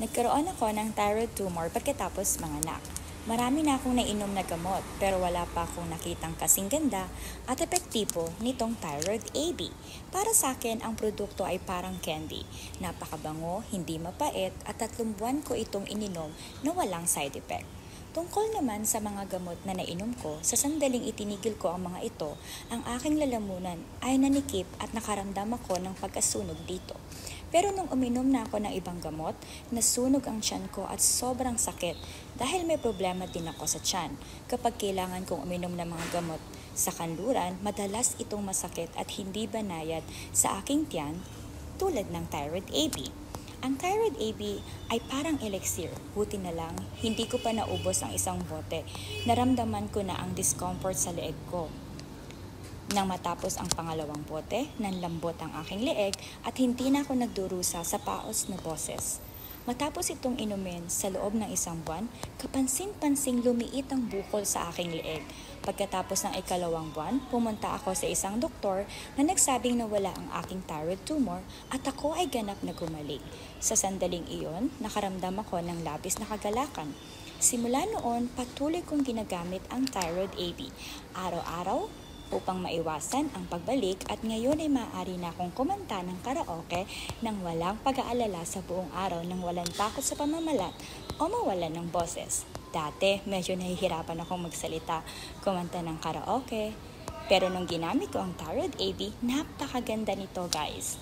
Nagkaroon ako ng thyroid tumor pagkatapos manganak. Marami na akong nainom na gamot pero wala pa akong nakitang kasing ganda at epektibo nitong thyroid AB. Para sa akin, ang produkto ay parang candy. Napakabango, hindi mapait at 3 buwan ko itong ininom na walang side effect. Tungkol naman sa mga gamot na nainom ko, sa sandaling itinigil ko ang mga ito, ang aking lalamunan ay nanikip at nakaramdam ako ng pagkasunog dito. Pero nung uminom na ako ng ibang gamot, nasunog ang tiyan ko at sobrang sakit dahil may problema din ako sa tiyan. Kapag kailangan kong uminom ng mga gamot sa kanluran, madalas itong masakit at hindi banayad sa aking tiyan tulad ng thyroid AB. Ang thyroid AB ay parang elixir. Buti na lang, hindi ko pa naubos ang isang bote. Naramdaman ko na ang discomfort sa leeg ko. Nang matapos ang pangalawang bote, nanlambot ang aking leeg at hindi na ako nagdurusa sa paos na boses. Matapos itong inumin sa loob ng 1 buwan, kapansin-pansing lumiit ang bukol sa aking leeg. Pagkatapos ng 2nd buwan, pumunta ako sa isang doktor na nagsabing nawala ang aking thyroid tumor at ako ay ganap na gumaling. Sa sandaling iyon, nakaramdam ako ng labis na kagalakan. Simula noon, patuloy kong ginagamit ang thyroid AB. Araw-araw, upang maiwasan ang pagbalik at ngayon ay maaari na akong kumanta ng karaoke nang walang pag-aalala sa buong araw nang walang takot sa pamamalat o mawalan ng boses. Dati, medyo nahihirapan akong magsalita, kumanta ng karaoke. Pero nung ginamit ko ang thyroid AB, napakaganda nito guys.